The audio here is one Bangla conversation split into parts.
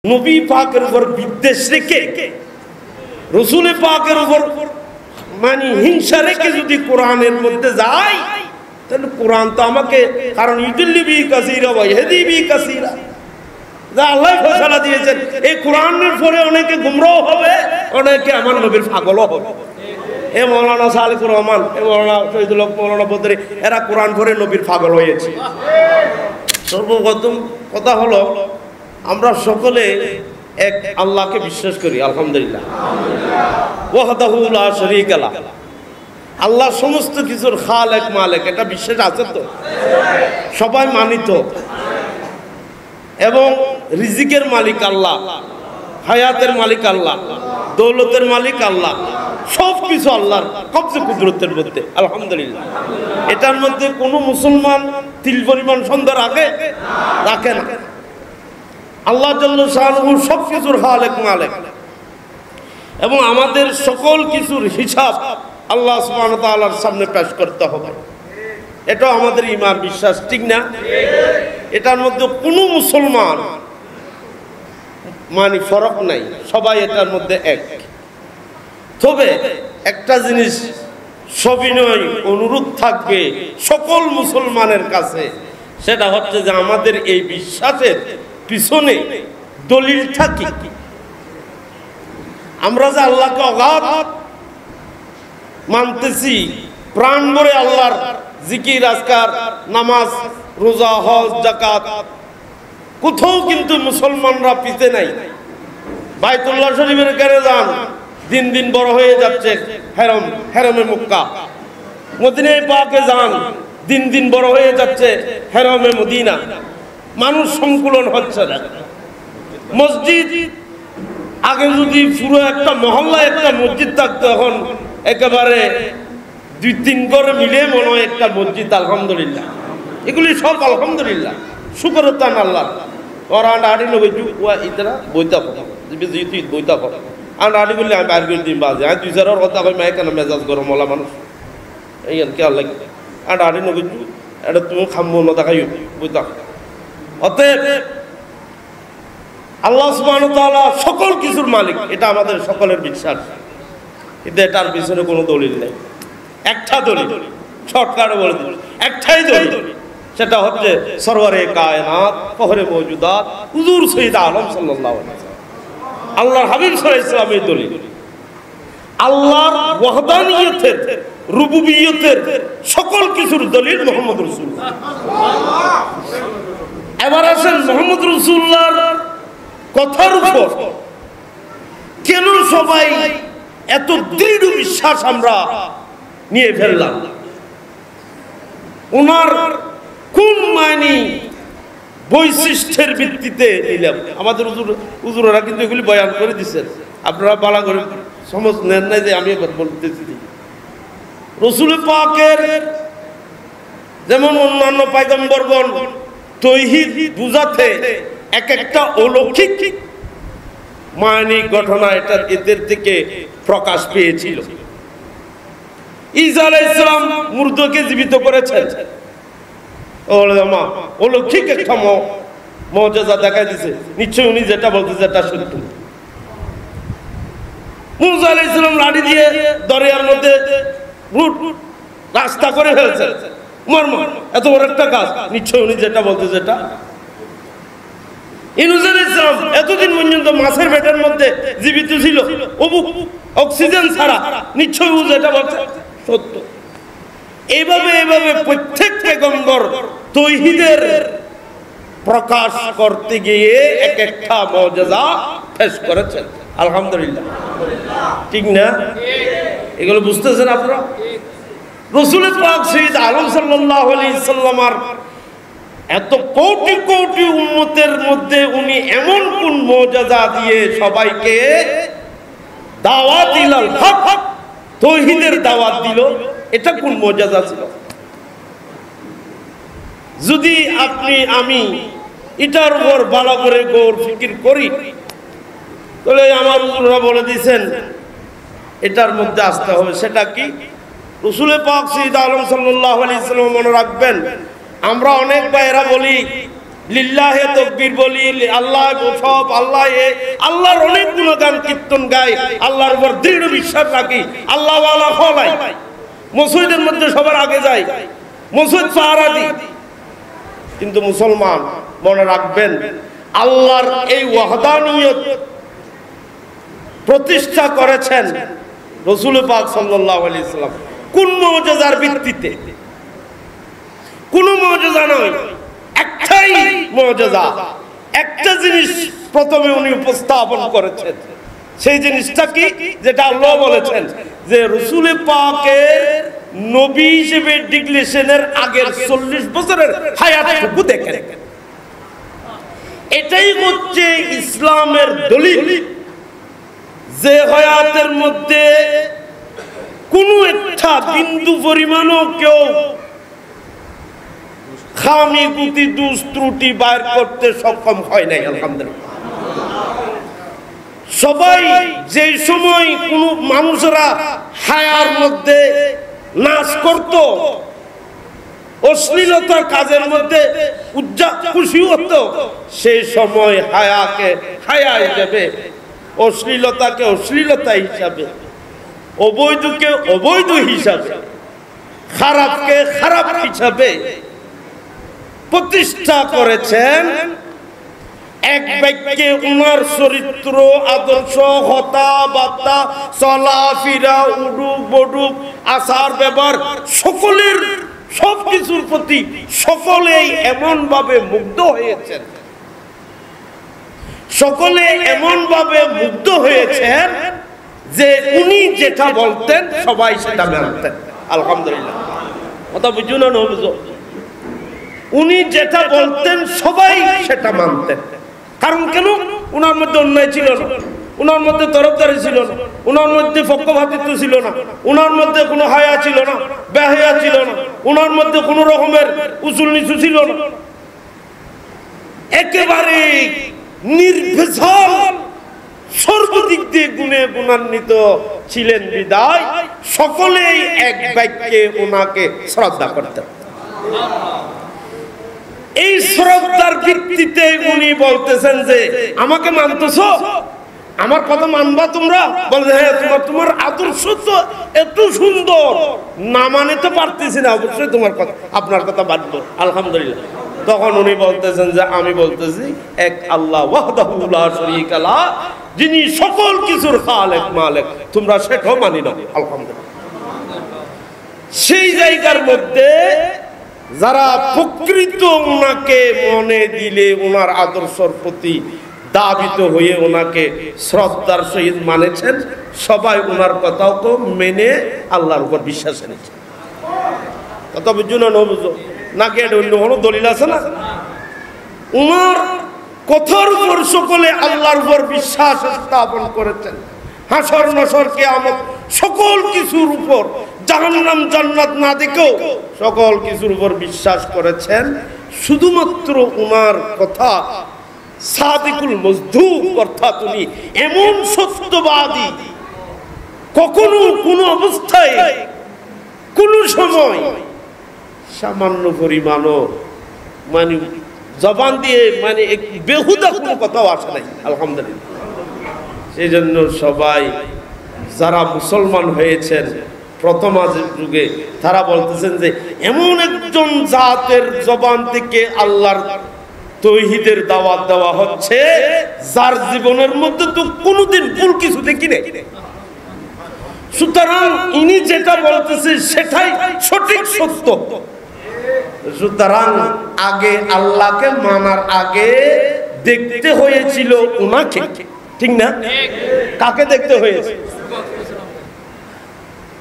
নবী পাকের উপর বিদ্বেষ রেখে রসুল পাকের উপর মানে হিংসা রেখে যদি কোরআনের মধ্যে যায় তাহলে কোরআন তো আমাকে কারণ ইউদিল্লি বি কাসীরা ওয়া ইয়াহদি বি কাসীরা যা আল্লাহ ফয়সালা দিয়েছেন এই কোরআনের পরে অনেকে গুমরাহ হবে, অনেকে আমার নবীর পাগলও হবে। এ মাওলানা সালেকুর রহমান, এ মাওলানা শহীদুল হক, মাওলানা বদরি, এরা কোরআন পড়ে নবীর পাগল হয়েছে। সর্বপ্রথম কথা হলো আমরা সকলে এক আল্লাহকে বিশ্বাস করি, আলহামদুলিল্লাহ, ওয়াহদাহু লা শারীকা লাহ। আল্লাহ সমস্ত কিছুর খালেক মালিক, এটা বিশ্বাস আছে তো? সবাই মানিত। এবং রিজিকের মালিক আল্লাহ, হায়াতের মালিক আল্লাহ, দৌলতের মালিক আল্লাহ, সব কিছু আল্লাহর কবজে কুদরতের মধ্যে, আলহামদুলিল্লাহ। এটার মধ্যে কোনো মুসলমান তিল পরিমাণ সন্দেহ রাখে না। আল্লাহ জাল্লা শাআনুহু সব কিছুর খালেক মালিক এবং আমাদের সকল কিছুর হিসাব আল্লাহ সুবহানাহু ওয়া তাআলার সামনে পেশ করতে হবে। এটা আমাদের ঈমান, বিশ্বাস, ঠিক না? এটার মধ্যে কোনো মুসলমান মানে ফরক নাই, সবাই এটার মধ্যে এক। তবে একটা জিনিস সবিনয় অনুরোধ থাকবে সকল মুসলমানের কাছে, সেটা হচ্ছে যে আমাদের এই বিশ্বাসের পিছনে দলিলটা কি। আমরা যে আল্লাহকে অগাধ মানতেছি, প্রাণ ভরে আল্লাহর জিকির, আজকার, নামাজ, রোজা, হজ, যাকাত, কোথাও কিন্তু মুসলমানরা পিছে নাই। বাইতুল্লাহ শরীফের কাছে যান, দিন দিন বড় হয়ে যাচ্ছে হেরমে মক্কা। মদিনায় পাকে যান, দিন দিন বড় হয়ে যাচ্ছে হেরমে মদিনা। মানুষ সংকুলন হচ্ছে না। মসজিদ আগে যদি পুরো একটা মহল্লায় একটা মসজিদ থাকতো, এখন একেবারে 2-3 ঘরে মিলে মনে হয় একটা মসজিদ, আলহামদুলিল্লাহ। এগুলি সব আলহামদুলিল্লাহ, শুকরতান আল্লাহ। ওরা আড়ি নবী ওয়া ইতরা বইতা পড়া জিবি বইতা পড়া আর আড়ি বললে আমি বাইর করে দিন বাজে আর 2-4 কথা কই মাই কেন মেজাজ গরম হলা মানুষ এই আর কি আল্লাহ আর আড়ি নবী এটা তুমি খামবো না দেখাই বইতা। অতএব আল্লাহ সুবহানাহু ওয়া তাআলা সকল কিছুর মালিক, এটা আমাদের সকলের বিশ্বাস। কিন্তু এটার পিছনে কোনো দলিল নেই। একটা দলিল শর্টকাটে বলে দিল, একটাই দলিল, সেটা হচ্ছে সরওয়ারে কায়নাত ফখরে মওজুদাত হুজুর সৈয়দ আলম সাল্লাল্লাহু আলাইহি ওয়াসাল্লাম, আল্লাহর হাবিব সাল্লাল্লাহু আলাইহি ওয়াসাল্লামের দলিল। আল্লাহর ওয়াহদানিয়তের, রুবুবিয়তের সকল কিছুর দলিল মুহাম্মদ রাসূলুল্লাহ। এবার আসেন মুহাম্মদ রাসূলুল্লাহর কথার উপর কেন সবাই এত দৃঢ় বিশ্বাস আমরা নিয়ে ফেললাম? ওনার কোন মানে বৈশিষ্ট্যের ভিত্তিতে নিলাম? আমাদের হুজুররা কিন্তু এগুলি বয়ান করে দিচ্ছেন, আপনারা বালা করে সমঝ নেন নাই যে আমি এবার বলতেছি। রাসূল পাকের যেমন অন্যান্য পয়গম্বরগণ তাওহীদ বুঝাতে এক একটা অলৌকিক মানে ঘটনা এটা এদের থেকে প্রকাশ পেয়েছিল। ঈসা আলাইহিস সালাম মুর্দাকে জীবিত করেছেন, অলৌকিক একটা মুজিজা দেখাই দিয়েছে। নিশ্চয় উনি যেটা বলতে যেটা সত্য। মুসা আলাইহিস সালাম লাঠি দিয়ে দরিয়ার মধ্যে রাস্তা করে ফেলছেন, এত বড় একটা কাজ। নিশ্চয় উনি যেটা বলতে যেটা। ইউনূস আলাইহিস সালাম এতদিন পর্যন্ত মাছের পেটের মধ্যে জীবিত ছিল অক্সিজেন ছাড়া, নিশ্চয় ও যেটা বলছে সত্য। এইভাবে প্রত্যেক পয়গম্বর তাওহীদের প্রকাশ করতে গিয়ে এক একটা মুজিজা পেশ করেছেন, আলহামদুলিল্লাহ, ঠিক না? এগুলো বুঝতেছেন আপনারা? রাসূল পাক সৈয়দ আলম সাল্লাল্লাহু আলাইহি সাল্লামের এত কোটি কোটি উম্মতের মধ্যে উনি এমন কোন মুজিজা দিয়ে সবাইকে দাওয়াত ইলাল হক, তাওহীদের দাওয়াত দিল? এটা কোন মুজিজা ছিল? যদি আপনি আমি এটার উপর ভালো করে গৌর ফিকির করি, তাহলে আমার হুজুররা বলে দিয়েছেন এটার মধ্যে আসতে হবে। সেটা কি? রাসূল পাক সৈয়দ আলম সাল্লাল্লাহু আলাইহি সাল্লাম মনে রাখবেন, আমরা অনেক ভাইয়েরা বলি লিল্লাহে তাকবীর বলি, আল্লাহ সব, আল্লাহ আল্লাহর অনেক গুণগান কীর্তন গাই, আল্লাহর উপর দৃঢ় বিশ্বাস রাখি, আল্লাহ ওয়ালা ফলাই, মসজিদের মধ্যে সবার আগে যাই, মসজিদ পাহারা দিই। কিন্তু মুসলমান মনে রাখবেন, আল্লাহর এই ওয়াহদানিয়ত প্রতিষ্ঠা করেছেন রাসূল পাক সাল্লাল্লাহু আলাইহি ওয়াসাল্লাম। কোন মুজিজার ভিত্তিতে? কোন মুজিজা নয়, একটাই মুজিজা, একটা জিনিস প্রথমে উনি উপস্থাপন করেছেন। সেই জিনিসটা কি? যেটা আল্লাহ বলেছেন যে রাসূল পাকের নবী হিসেবে ডিক্লেরেশনের আগের 40 বছরের হায়াতটুকু দেখেন। এটাই হচ্ছে ইসলামের দলিল, যে হায়াতের মধ্যে কোনো একটা বিন্দু পরিমাণও কেউ খামি গুতি দোষ ত্রুটি বাইর করতে সক্ষম হয় নাই। আলহামদুলিল্লাহ, সবাই যে সময় কোন মানুষরা হায়ার মধ্যে নাচ করত, অশ্লীলতার কাজের মধ্যে খুশি হতো, সেই সময় হায়াকে হায়া হিসাবে, অশ্লীলতাকে অশ্লীলতা হিসাবে, অবৈধকে অবৈধ হিসাবে, খারাপকে খারাপ হিসাবে প্রতিষ্ঠা করেছেন। এক বাক্যে উনার চরিত্র, আদর্শ, কথাবার্তা, চলাফেরা, উডুক বডুক, আচার ব্যবহার, সকলের সবকিছুর প্রতি সকলেই এমন ভাবে মুগ্ধ হয়েছেন, সকলে এমন ভাবে মুগ্ধ হয়েছেন যে উনি যেটা বলতেন সবাই সেটা মানতেন। আলহামদুলিল্লাহ, কথা বুঝুন না বুঝুন, উনি যেটা বলতেন সবাই সেটা মানতেন। কারণ কেন? উনার মধ্যে অন্যায় ছিল না, উনার মধ্যে তরফদারি ছিল না, উনার মধ্যে পক্ষপাতিত্ব ছিল না, উনার মধ্যে কোনো হায়া ছিল না, বেহায়া ছিল না, উনার মধ্যে কোনো রকমের উঁচু নিচু ছিল না, একেবারে নির্ভেজাল, সর্বদিক দিয়ে গুণে গুণান্বিত ছিলেন বিদায় সকলেই এক বাক্যে ওনাকে শ্রদ্ধা করতেন। এই শ্রদ্ধার ভিত্তিতে উনি বলতেছেন যে আমাকে মানতেছ, আমার কথা মানবা তোমরা? বলতে হ্যাঁ, তোমার আদর্শ তো এত সুন্দর, না মানে তো পারতেছি না, অবশ্যই তোমার কথা, আপনার কথা মানব। আলহামদুলিল্লাহ, তখন উনি বলতেছেন যে আমি বলতেছি এক আল্লাহ ওয়াহদাহু লা শারীকা লাহ, যিনি সকল কিছুর খালেক মালিক, তোমরা সেটাও মানি না। আলহামদুলিল্লাহ, সেই জায়গার মধ্যে যারা প্রকৃত ওনাকে মনে দিলে ওনার আদর্শের প্রতি দাবিত হয়ে ওনাকে শ্রদ্ধার সহিত মানেছেন, সবাই ওনার কথাও তো মেনে আল্লাহর উপর বিশ্বাস এনেছে। কথা বুঝছো না বুঝো নাকি এটা অন্য কোনো দলিল আছে না? ওনার কথার উপর সকলে আল্লাহর উপর বিশ্বাস স্থাপন করেছেন। হাসর নসর কিয়ামত সকল কিছুর উপর, জাহান্নাম জান্নাত না দেখেও সকল কিছুর উপর বিশ্বাস করেছেন। শুধুমাত্র ওনার কথা সাদিকুল মজদুক, অর্থাৎ উনি এমন সত্যবাদী, কখনো কোনো অবস্থায় কোনো সময় সামান্য পরিমাণও মানে জবান দিয়ে মানে বেহুদা কোনো কথাও আসে নাই। আলহামদুলিল্লাহ, সেই জন্য সবাই যারা মুসলমান হয়েছেন প্রথম যুগে তারা বলতেছেন যে এমন একজন জাতের জবান থেকে আল্লাহর তৌহিদের দাওয়াত দেওয়া হচ্ছে যার জীবনের মধ্যে তো কোনোদিন ভুল কিছু দেখি নেই। সুতরাং ইনি যেটা বলতেছে সেটাই সঠিক সত্য। সুতরাং আগে আল্লাহকে মানার আগে দেখতে হয়েছিল উনাকে, ঠিক না? কাকে দেখতে হয়েছে?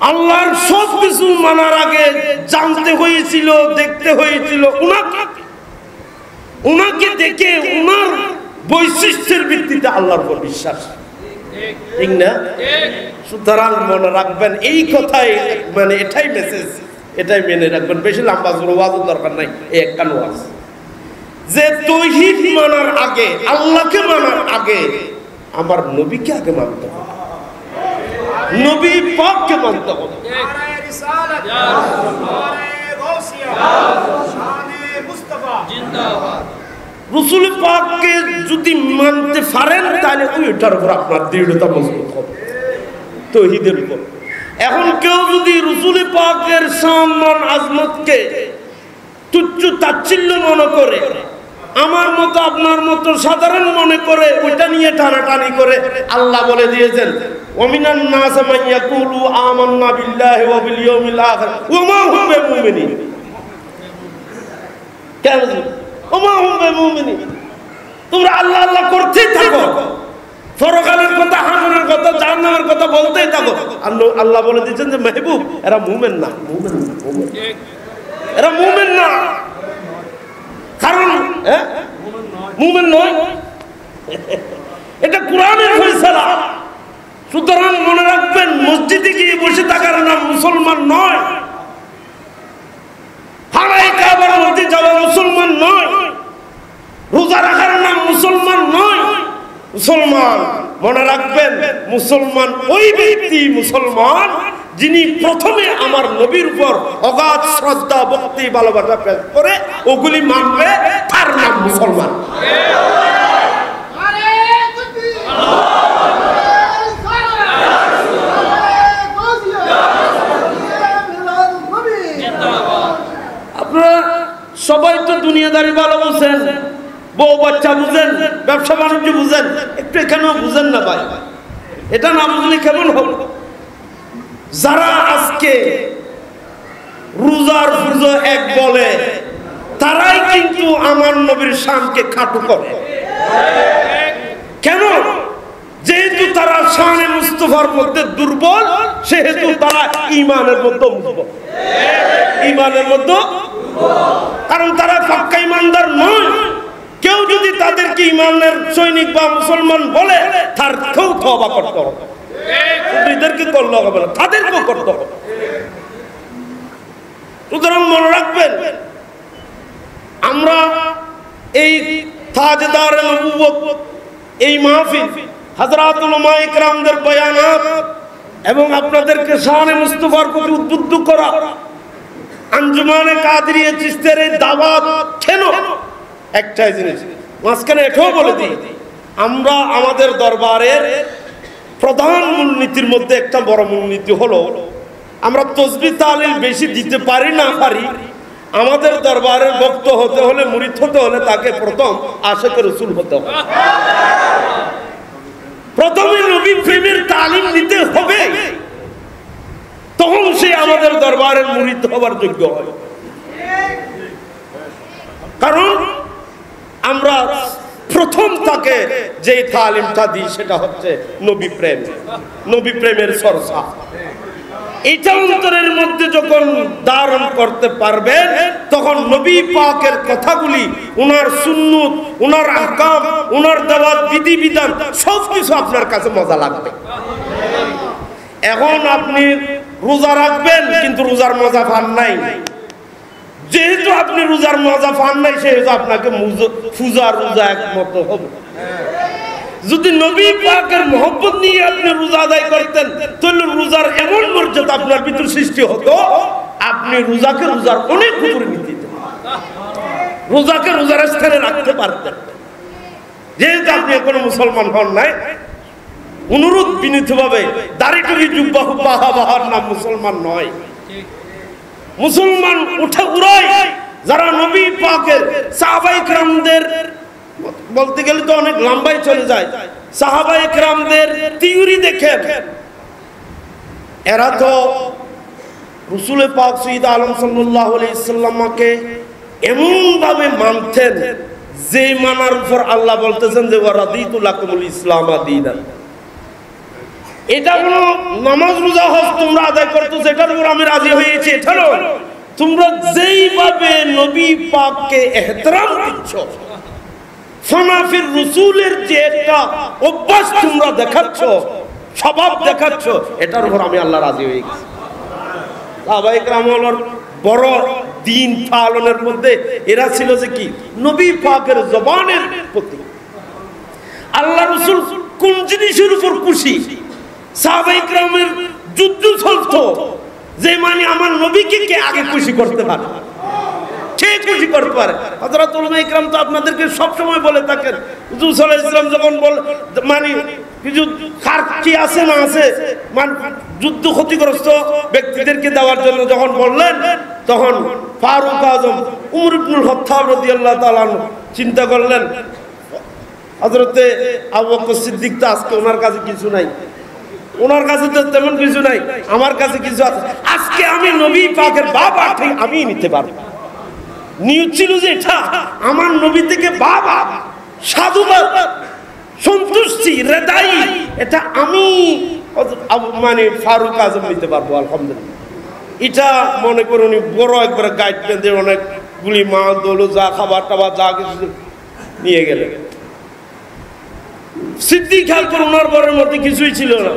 আল্লাহর সব কিছু মানার আগে জানতে হয়েছিল, দেখতে হয়েছিল উনাকে। উনাকে দেখে উনার বৈশিষ্ট্যের ভিত্তিতে আল্লাহর উপর বিশ্বাস, ঠিক না? সুতরাং মনে রাখবেন এই কথাই, মানে এটাই মেসেজ, এটাই মেনে রাখবেন। বেশি লম্বা ওয়াজের দরকার নাই, এই একটা ওয়াজ যে তাওহীদ মানার আগে, আল্লাহকে মানার আগে আমার নবীকে আগে মানতে হবে, নবী পাককে মানতে হবে। রসুল পাককে যদি মানতে পারেন তাহলে ওইটার উপর আপনার দৃঢ়তা মজবুত হবে তাওহীদের উপর। এখন কেউ যদি রসুল পাকের সম্মান আজমতকে তুচ্ছ তাচ্ছিল্য মনে করে, আমার মতো আপনার মতো সাধারণ মনে করে ওইটা নিয়ে টানাটানি করে, আল্লাহ বলে দিয়েছেন ওয়ামিনান নাস মান ইয়াকুলু আমান্না বিল্লাহি ওয়া বিল ইয়াউমিল আখির ওয়া মা হুম বিমুমিনিন। কেন ওয়া মা হুম বিমুমিনিন? তোমরা আল্লাহ আল্লাহ করতেই থাকো, পরকালের কথা, হাসরের কথা, জাহান্নামের কথা বলতেই থাকো। আল্লাহ বলে দিয়েছেন যে মাহবুব এরা মুমিন না, মুমিন না, মুমিন এরা মুমিন না। কারণ মুমিন নয়, এটা কোরআনের ফয়সালা। সুতরাং মনে রাখবেন, মসজিদে গিয়ে বসে থাকার নাম মুসলমান নয়, হারাই কাবার মধ্যে যাওয়া মুসলমান নয়, রোজা রাখার নাম মুসলমান নয়। মুসলমান মনে রাখবেন, মুসলমান ওই ব্যক্তি মুসলমান যিনি প্রথমে আমার নবীর উপর অগাধ শ্রদ্ধা, ভক্তি, ভালোবাসা পেশ করে ওগুলি মানবে, তার নাম মুসলমান। আপনারা সবাই তো দুনিয়াদারি ভালো বুঝেন, বউ বাচ্চা বুঝেন, ব্যবসা বাণিজ্য বুঝেন, একটু এখানেও বুঝেন না ভাই। এটা না বুঝলে কেমন হবে? যারা আজকে রোজার ফুরজো এক বলে, তারাই কিন্তু আমার নবীর শানকে খাটো করে। কেন? যেহেতু তারা শানে মুস্তাফার মধ্যে দুর্বল, সেহেতু তারা ঈমানের মধ্যে দুর্বল, ঈমানের মধ্যে, কারণ তারা পাক্কা ঈমানদার নয়। কেউ যদি তাদেরকে ঈমানের সৈনিক বা মুসলমান বলে, তার কেউ তওবা করতে হবে, এদেরকে করলে হবে না, তাদেরকেও করতে হবে। সুতরাং মনে রাখবেন, আমরা এই তাজদারে নবুয়ত, এই মাহফিল, হযরত উলামায়ে ইকরামদের বয়ানাত এবং আপনাদেরকে শানে মুস্তাফার প্রতি উদ্বুদ্ধ করা, আঞ্জুমানে কাদেরিয়া চিশতের এই দাওয়াত কেন? একটাই জিনিস মাঝখানে এটাও বলে দিই, আমরা আমাদের দরবারের প্রধান মূলনীতির মধ্যে একটা বড় মূলনীতি হলো, আমরা তাসবিহ তাহলিল বেশি দিতে পারি না পারি, আমাদের দরবারের ভক্ত হতে হলে, মুরিদ হতে হলে, তাকে প্রথম আশিকে রাসূল হতে হবে। প্রথমে নবী প্রেমের তালিম নিতে হবে, তখন সে আমাদের দরবারের মুরিদ হবার যোগ্য হয়। কারণ আমরা প্রথম তাকে যে তালিমটা দিই সেটা হচ্ছে নবী প্রেম, নবী প্রেমের চর্চা। এটা অন্তরের মধ্যে যখন ধারণ করতে পারবেন, তখন নবী পাকের কথাগুলি, উনার সুন্নত, উনার আহকাম, উনার দেওয়ার বিধিবিধান সবকিছু আপনার কাছে মজা লাগবে। এখন আপনি রোজা রাখবেন কিন্তু রোজার মজা পান নাই, যেহেতু আপনি রোজার মজা পান নাই, সেহেতু আপনাকে পূজার রোজা একমত হবে। যদি নবী পাকের মহব্বত নিয়ে আপনি রোজা আদায় করতেন, তাহলে রোজার এমন মর্যাদা আপনার ভিতর সৃষ্টি হতো, আপনি রোজাকে রোজার অনেক উপরে নিতে দিতেন, রোজাকে রোজার স্থানে রাখতে পারতেন। যেহেতু আপনি এখনো মুসলমান হন নাই, অনুরোধ বিনীতভাবে, দাড়ি টুড়ি জুব্বা হুব্বা বাহার নাম মুসলমান নয়। মুসলমান উঠে উড়ায় যারা নবী পাকের সাহাবায়ে কেরামদের, বলতে গেলে তো অনেক লম্বাই চলে যায়, সাহাবায়ে কেরামদের থিওরি দেখেন, এরা তো রাসূল পাক সৈয়দ আলম সাল্লাল্লাহু আলাইহি ওয়াসাল্লামকে এমন ভাবে মানতেন যে মানার উপর আল্লাহ বলতেছেন যে ওয়া রাদিতু লাকুমুল ইসলাম দীনান। এটা হলো নামাজ রোজা হজ তোমরা আদায় করতেছো, এটার উপর আমি রাজি হয়েছি, এটা নয়। তোমরা যেইভাবে নবী পাককে এহতরাম দিচ্ছ, ফানাফির রাসূলের যে একটা অভ্যাস তোমরা দেখাচ্ছ, স্বভাব দেখাচ্ছ, এটার উপর আমি আল্লাহ রাজি হয়ে গেছি। সাহাবায়ে কেরামের বড় দিন পালনের মধ্যে এরা ছিল যে কি, নবী পাকের জবানের প্রতি আল্লাহ রাসূল কোন জিনিসের উপর খুশি। সাহাবায়ে কেরামের যুদ্ধ চলতো যে মানে আমার নবীকে কে আগে খুশি করতে পারে, ঠিক খুশি করতে পারে। হযরত উলামা ইকরাম তো আপনাদেরকে সব সময় বলে থাকেন, হুজুর সাল্লাল্লাহু আলাইহি ওয়াসাল্লাম যখন মানে কিছু খার কি আছে না আছে, মানে যুদ্ধ ক্ষতিগ্রস্ত ব্যক্তিদেরকে দেওয়ার জন্য যখন বললেন, তখন ফারুক আজম উমর ইবনুল খাত্তাব রাদিয়াল্লাহু তাআলা চিন্তা করলেন, হযরতে আবু বকর সিদ্দিক তো আজকে ওনার কাছে কিছু নাই, ওনার কাছে তো তেমন কিছু নাই, আমার কাছে কিছু আছে, আজকে আমি নবী পাকের বাবা ঠিক আমি নিতে পারবো। নিউজ ছিল যে এটা আমার নবী থেকে বাবা সাধুবাদ সন্তুষ্টি রেদাই, এটা আমি মানে ফারুক আজম নিতে পারবো আলহামদুলিল্লাহ। এটা মনে করুন বড় একবারে গাইড বেঁধে অনেকগুলি মাল দৌল যা খাবার টাবার যা কিছু নিয়ে গেলেন। সিদ্দিক খেয়াল করে ওনার বরের মধ্যে কিছুই ছিল না,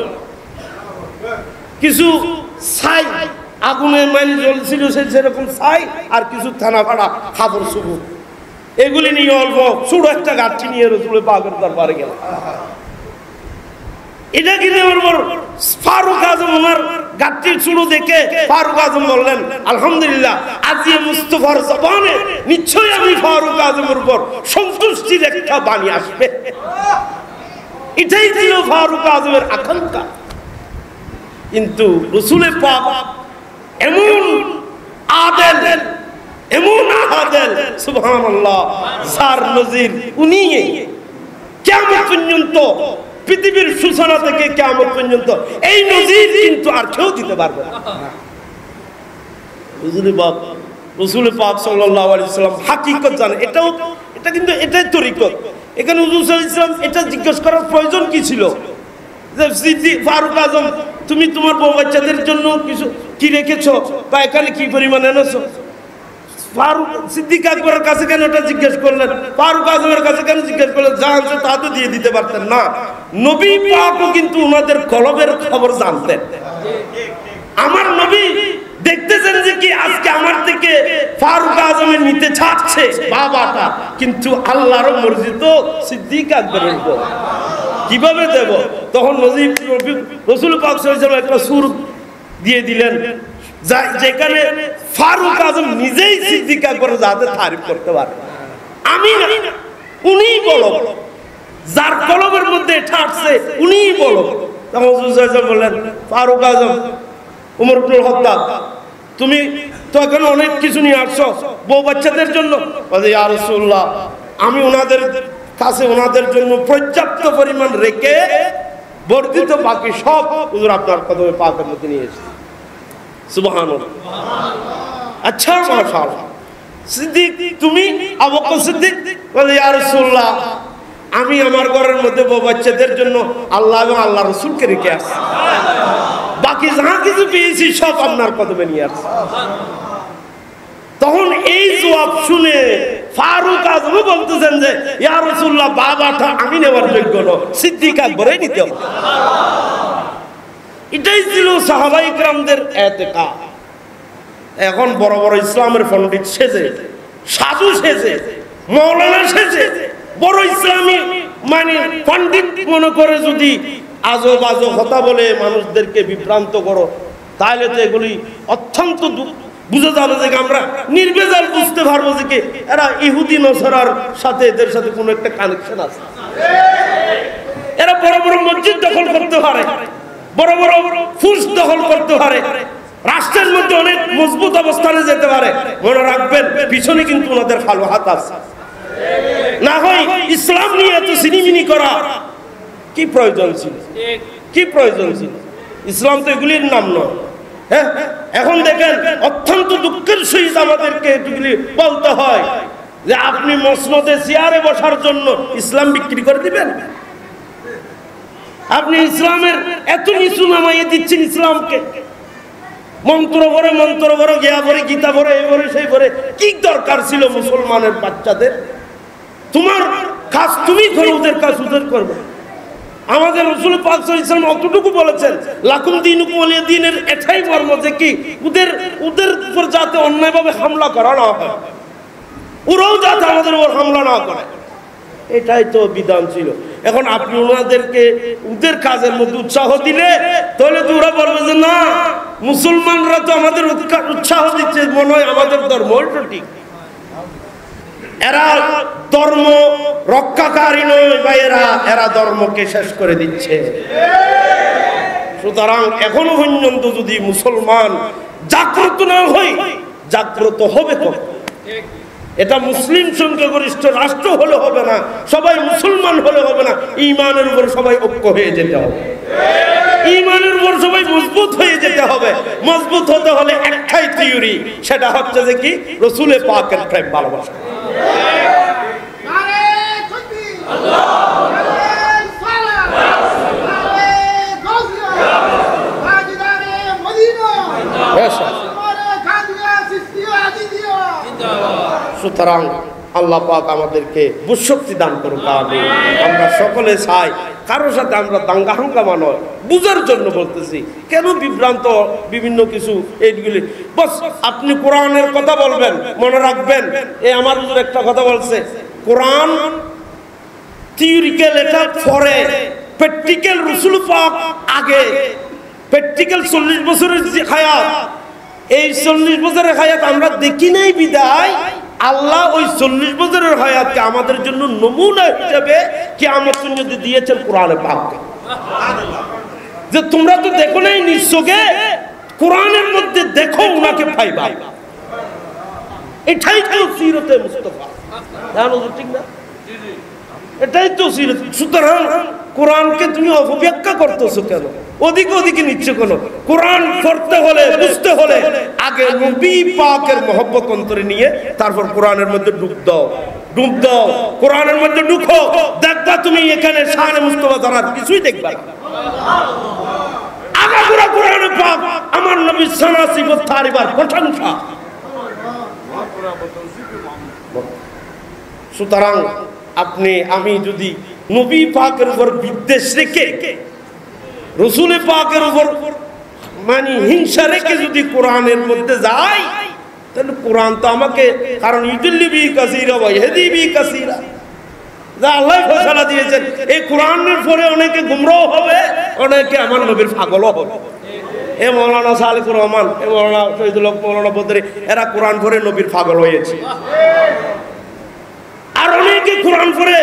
কিছু ছাই আগুনের মাইল জ্বলছিল সেরকম ছাই, আর কিছু থানা ফাড়া খাবার সুবুর, এগুলি নিয়ে অল্প ছোট একটা গাঠি নিয়ে রসুলের পাকের দরবারে গেল। এটা কিনে ফারুক আজম ওনার গাঠটির চুড়ো দেখে ফারুক আজম বললেন, আলহামদুলিল্লাহ আজি মুস্তফার জবানে নিশ্চয়ই আমি ফারুক আজমের উপর সন্তুষ্টির একটা বাণী আসবে। এটাই ছিল ফারুক আজমের আকাঙ্ক্ষা। কিন্তু রসুলের পাক এমন আদেল, এমন আদেল, সুবহানাল্লাহ, যার নজির উনি কিয়ামত পর্যন্ত, পৃথিবীর সূচনা থেকে কিয়ামত পর্যন্ত এই নজির কিন্তু আর কেউ দিতে পারবে না। রসুলের পাক সাল্লাল্লাহু আলাইহি ওয়াসাল্লাম হাকিকত জানে, এটা কিন্তু এটাই তরিকত। এখানে হুজুর সাল্লাল্লাহু আলাইহি ওয়াসাল্লাম এটা জিজ্ঞেস করার প্রয়োজন কি ছিল যে সিদ্দিক ফারুক আজম তুমি তোমার বউ বাচ্চাদের জন্য কিছু কি রেখেছো বা এখানে কি পরিমাণ এনেছো? ফারুক সিদ্দিক আকবরের কাছে কেন এটা জিজ্ঞেস করলেন? ফারুক আজমের কাছে কেন জিজ্ঞেস করলেন? যা আছে তা তো দিয়ে দিতে পারতেন না। নবী পাকও কিন্তু ওনাদের কলবের খবর জানতেন। আমার নবী দেখতেছেন যে কি আজকে আমার থেকে ফারুক আজমের নিতে চাচ্ছে বাবাটা, কিন্তু আল্লাহর মর্জি তো সিদ্দিক আকবরের উপর, কিভাবে দেব? তখন রসুল পাক সাল্লাল্লাহু আলাইহি ওয়াসাল্লাম একটা সূরা দিয়ে দিলেন যেখানে ফারুক আজম নিজেই সিদ্দিক আকবর যাতে তারিফ করতে পারে, আমি না, উনিই বলো, যার কলমের মধ্যে এটা আসছে উনিই বলো। তখন রাসূল সাল্লাল্লাহু আলাইহি ওয়াসাল্লাম বললেন, ফারুক আজম উমর ইবনুল খাত্তাব তুমি তো এখানে অনেক কিছু নিয়ে আসছো বউ বাচ্চাদের জন্য। বলে ইয়া রাসূলুল্লাহ আমি ওনাদের কাছে ওনাদের জন্য পর্যাপ্ত পরিমাণ রেখে বর্ধিত বাকি সব হুজুর আপনার কদমে পাকের মধ্যে নিয়ে এসেছি। সুবহানাল্লাহ। আচ্ছা মাশাআল্লাহ। সিদ্দিক তুমি আবু বকর সিদ্দিক বলে ইয়া রাসূলুল্লাহ আমি আমার ঘরের মধ্যে বউ বাচ্চাদের জন্য আল্লাহ এবং আল্লাহ রাসূলকে রেখে আসছি, বাকি যা কিছু পেয়েছি সব আপনার কদমে নিয়ে আসছি। তখন এই জবাব শুনে ফারুক আজম বলতেছেন যে ইয়া রাসূলুল্লাহ বাবাটা আমি নেওয়ার যোগ্য নয়, সিদ্দিক আকবরই নিতে হবে। এটাই ছিল সাহাবায়ে কেরামদের এতেকাদ। এখন বড় বড় ইসলামের পণ্ডিত সেজে, সাধু সেজে, মাওলানা সেজে, বড় ইসলামী মানে পণ্ডিত মনে করে যদি আজব আজব কথা বলে মানুষদেরকে বিভ্রান্ত করো, তাহলে তো এগুলি অত্যন্ত বুঝে যাবে যে আমরা নির্বেজাল বুঝতে পারবো যে এরা ইহুদি নসরার সাথে এদের সাথে কোনো একটা কানেকশন আছে। এরা বড় বড় মসজিদ দখল করতে পারে, বড় বড় ফুস দখল করতে পারে, রাষ্ট্রের মধ্যে অনেক মজবুত অবস্থানে যেতে পারে। মনে রাখবেন পিছনে কিন্তু ওনাদের ভালো হাত আছে। না হয় ইসলাম নিয়ে এত সিনিমিনি করা কি প্রয়োজন ছিল? কি প্রয়োজন ছিল? ইসলাম তো এগুলির নাম নয়। হ্যাঁ, এখন দেখেন অত্যন্ত দুঃখের সহিত আমাদেরকে এগুলি বলতে হয় যে আপনি মসনদে চেয়ারে বসার জন্য ইসলাম বিক্রি করে দিবেন? আপনি ইসলামের এত নিচু নামাইয়ে দিচ্ছেন ইসলামকে, মন্ত্র ভরে গিয়া ভরে গীতা ভরে এই ভরে সেই ভরে। কি দরকার ছিল মুসলমানের বাচ্চাদের? তোমার কাজ তুমি করো, ওদের কাজ ওদের করবে। আমাদের রাসূল পাক সাল্লাল্লাহু আলাইহি ওয়াসাল্লাম অতটুকু বলেছেন লাকুম দীনুকুম ওয়ালিয়া দীনের, এটাই মর্ম যে কি ওদের উপর যাতে অন্যায়ভাবে হামলা করা না হয়, ওরাও যাতে আমাদের উপর হামলা না করে, এটাই তো বিধান ছিল। এখন আপনি ওনাদেরকে ওদের কাজের মধ্যে উৎসাহ দিলে তাহলে তো ওরা বলবে যে না মুসলমানরা তো আমাদের উৎসাহ দিচ্ছে, মনে হয় আমাদের ধর্ম ঠিক। এরা ধর্ম রক্ষাকারী নয় ভাইয়েরা, এরা ধর্মকে শেষ করে দিচ্ছে। সুতরাং এখনো পর্যন্ত যদি মুসলমান জাগ্রত না হয়, জাগ্রত হবে কখন? এটা মুসলিম সংখ্যাগরিষ্ঠ রাষ্ট্র হলে হবে না, সবাই মুসলমান হলে হবে না, ঈমানের উপর সবাই ঐক্য হয়ে যেতে হবে, ঈমানের উপর সবাই মজবুত হয়ে যেতে হবে। মজবুত হতে হলে একটাই থিওরি, সেটা হচ্ছে যে কি রাসূল পাকের প্রেম ভালোবাসা। সুতরাং আল্লাহ পাক আমাদেরকে বুঝশক্তি দান করুক, আমিন। আমরা সকলে চাই কারোর সাথে আমরা দাঙ্গা হাঙ্গামা নয়, বুঝার জন্য বলতেছি, কেন বিভ্রান্ত বিভিন্ন কিছু এইগুলি। বস আপনি কোরআনের কথা বলবেন, মনে রাখবেন এই আমার হুজুর একটা কথা বলছে, কোরআন থিওরিক্যাল এটা পরে, প্র্যাকটিক্যাল রাসূল পাক আগে। প্র্যাকটিক্যাল 40 বছরের যে হায়াত, এই 40 বছরের হায়াত আমরা দেখি নাই বিদায় আল্লাহ ওই 40 বছরের হায়াতকে আমাদের জন্য নমুনা হিসেবে কিয়ামত পর্যন্ত দিয়েছেন কোরআনে পাককে। যে তোমরা তো দেখো নাই নিজ চোখে, কোরআনের মধ্যে দেখো উনাকে পাইবা। এটাই তো সিরতে মুস্তাফা, জানো ঠিক না? এটাই তো সিরত। সুতরাং কোরআনকে তুমি অপব্যাখ্যা করতেছো কেন, ওদিকে ওদিকে নিচ্ছ কেন? কোরআন পড়তে হলে, বুঝতে হলে আগে নবী পাকের মহব্বত অন্তরে নিয়ে তারপর কোরআনের মধ্যে ডুব দাও, ডুব দাও, কোরআনের মধ্যে ঢুকো, দেখবা তুমি এখানে শানে মুস্তাফা জানার কিছুই দেখবা না। আগাগোড়া কোরআনে পাক আমার নবীর সানা সিফত তারিফার প্রশংসা। সুতরাং আপনি আমি যদি নবী পাকের উপর বিদ্বেষ রেখে, রাসূল পাকের উপর মানে হিংসা রেখে যদি কোরআনের মধ্যে যাই, তাহলে কোরআন তো আমাকে, কারণ ইউদিল্লি বি কাসীরা ওয়া ইয়াহদি বি কাসীরা, যা আল্লাহ ফয়সালা দিয়েছেন, এই কোরআনের পরে অনেকে গুমরাহ হবে, অনেকে আমার নবীর পাগলও হবে। এ মাওলানা সালেকুর রহমান, এ মাওলানা শহীদুল হক, মাওলানা বদরি, এরা কোরআন পড়ে নবীর পাগল হয়েছে। আর অনেকে কোরআন পড়ে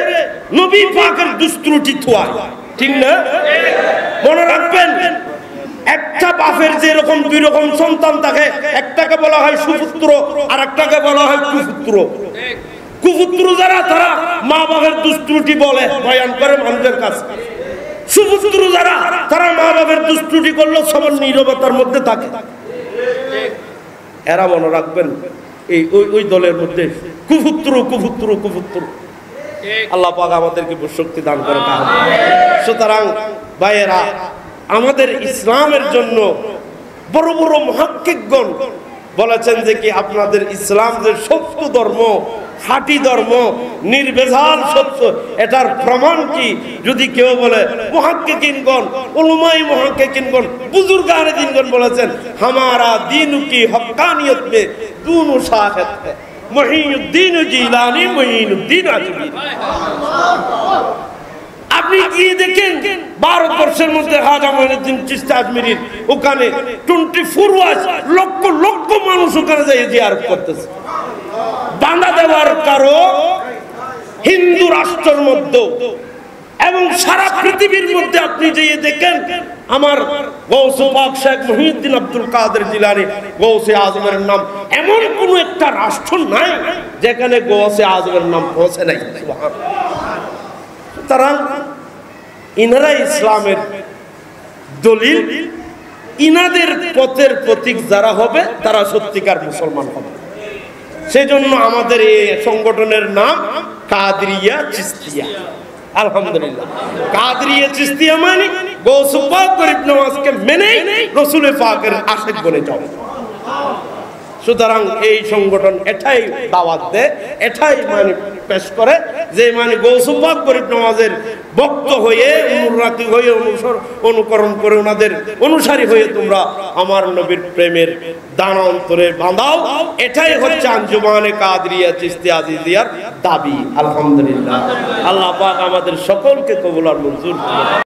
নবী পাকের দুস্ত্রুটি থুয়ায়, ঠিক না? মনে রাখবেন, একটা বাপের যে রকম দুই রকম সন্তান থাকে, একটাকে বলা হয় সুপুত্র আর একটাকে বলা হয় কুপুত্র। কুপুত্র যারা, তারা মা বাপের দুস্ত্রুটি বলে, বয়ান করে মানুষের কাছে। সুপুত্র যারা, তারা মা বাপের দুস্ত্রুটি করলো সবার নীরবতার মধ্যে থাকে। এরা মনে রাখবেন এই ওই দলের মধ্যে কুপুত্র কুপুত্র কুপুত্র। আল্লাহ পাক আমাদেরকে বুঝশক্তি দান করে। সুতরাং ভাইয়েরা, আমাদের ইসলামের জন্য বড় বড় মুহাক্কিকগণ বলেছেন যে কি আপনাদের ইসলাম যে সত্য ধর্ম, খাঁটি ধর্ম, নির্ভেজাল সত্য, এটার প্রমাণ কি? যদি কেউ বলে, মুহাক্কিকিনগণ, উলামায়ে মুহাক্কিকিনগণ, বুজুর্গানে দ্বীনগণ বলেছেন, হামারা দীন কি হক্কানিয়ত মে দুনো শাহেদ है, মুঈনুদ্দিন জিলানী, মুঈনুদ্দিন আজমি। আপনি গিয়ে দেখেন ভারতবর্ষের মধ্যে খাজা মঈনুদ্দিন চিশতি আজমিরির ওখানে 24 ওয়াজ লক্ষ লক্ষ মানুষ ওখানে যাই জিয়ারত করতেছে। বাঁধা দেওয়ার কারো হিন্দু রাষ্ট্রের মধ্যে এবং সারা পৃথিবীর মধ্যে আপনি যেয়ে দেখেন, আমার গৌসে পাক শেখ মুহিউদ্দিন আব্দুল কাদের জিলানী গৌসে আজমের নাম, এমন কোন একটা রাষ্ট্র নাই যেখানে গৌসে আজমের নাম পৌঁছে নাই। সুতরাং ইনারা ইসলামের দলিল, ইনাদের পথের প্রতীক যারা হবে তারা সত্যিকার মুসলমান হবে। সেজন্য আমাদের এই সংগঠনের নাম কাদরিয়া চিশতিয়া। আলহামদুলিল্লাহ, কাদরিয়া চিশতিয়া মানে গৌসে পাক গরিব নওয়াজকে মেনে রাসূল পাকের আশিক বনে যাও। সুতরাং এই সংগঠন এটাই দাওয়াত দেয়, এটাই মানে পেশ করে যে মানে গৌসে পাক গরিব নওয়াজের ভক্ত হয়ে, অনুরাগী হয়ে, অনুকরণ করে, ওনাদের অনুসারী হয়ে তোমরা আমার নবীর প্রেমের দানা অন্তরে বাঁধাও। এটাই হচ্ছে আঞ্জুমানে কাদরিয়া চিশতিয়া আজিজিয়ার দাবি। আলহামদুলিল্লাহ, আল্লাহ পাক আমাদের সকলকে কবুল আর মঞ্জুর করুন।